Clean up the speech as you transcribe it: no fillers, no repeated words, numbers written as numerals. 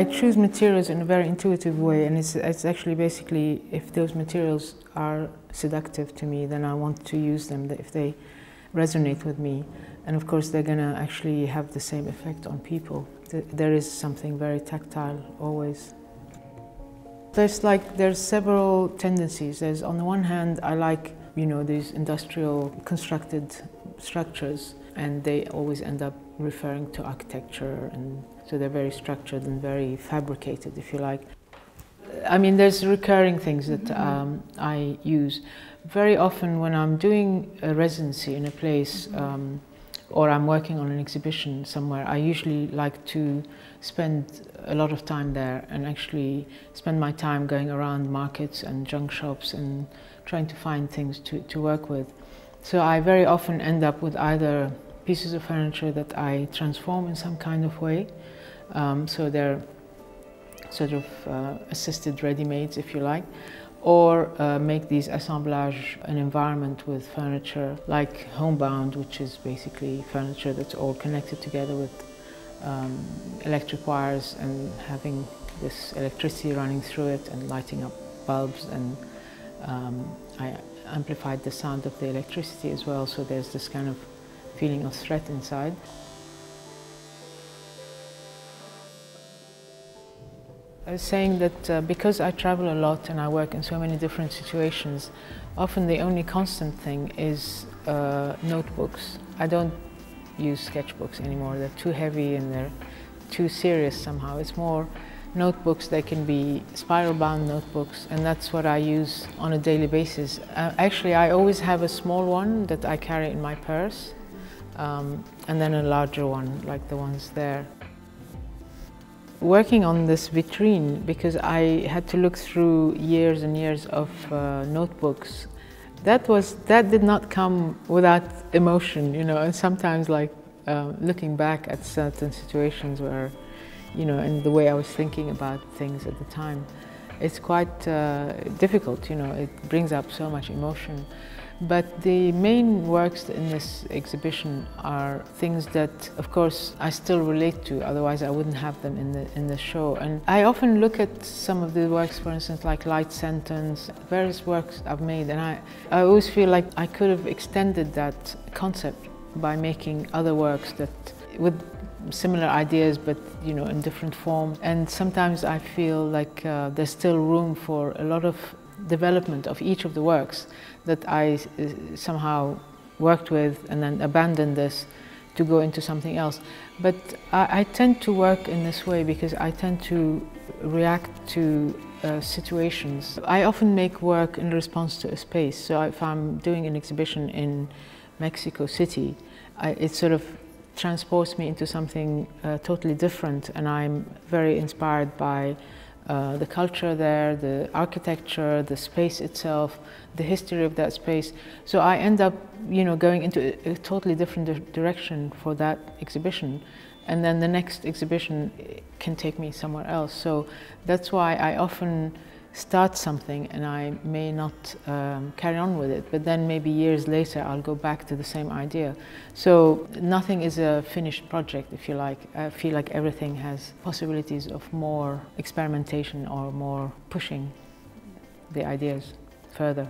I choose materials in a very intuitive way, and it's actually basically if those materials are seductive to me, then I want to use them, if they resonate with me. And of course, they're going to actually have the same effect on people. There is something very tactile always. There's several tendencies. There's, on the one hand, I like, these industrial constructed structures, and they always end up referring to architecture, and so they're very structured and very fabricated, if you like. I mean, there's recurring things that I use. Very often when I'm doing a residency in a place, or I'm working on an exhibition somewhere, I usually like to spend a lot of time there and actually spend my time going around markets and junk shops and trying to find things to work with. So I very often end up with either pieces of furniture that I transform in some kind of way. So they're sort of assisted ready-mades, if you like, or make these assemblage an environment with furniture like homebound, which is basically furniture that's all connected together with electric wires and having this electricity running through it and lighting up bulbs, and I amplified the sound of the electricity as well, so there's this kind of feeling of threat inside. I was saying that because I travel a lot and I work in so many different situations, often the only constant thing is notebooks. I don't use sketchbooks anymore. They're too heavy and they're too serious somehow. It's more notebooks. They can be spiral-bound notebooks, and that's what I use on a daily basis. Actually, I always have a small one that I carry in my purse, and then a larger one, like the ones there. Working on this vitrine, because I had to look through years and years of notebooks, that did not come without emotion, and sometimes looking back at certain situations where, and the way I was thinking about things at the time, it's quite difficult, it brings up so much emotion. But the main works in this exhibition are things that, of course, I still relate to, otherwise I wouldn't have them in the show. And I often look at some of the works, for instance, like Light Sentence, various works I've made, and I always feel like I could have extended that concept by making other works that with similar ideas, but in different form. And sometimes I feel like there's still room for a lot of development of each of the works that I somehow worked with and then abandoned this to go into something else. But I tend to work in this way because I tend to react to situations. I often make work in response to a space. So if I'm doing an exhibition in Mexico City, it sort of transports me into something totally different, and I'm very inspired by the culture there, the architecture, the space itself, the history of that space. So I end up, going into a totally different direction for that exhibition, and then the next exhibition can take me somewhere else. So that's why I often start something and I may not carry on with it, but then maybe years later I'll go back to the same idea. So nothing is a finished project, if you like. I feel like everything has possibilities of more experimentation or more pushing the ideas further.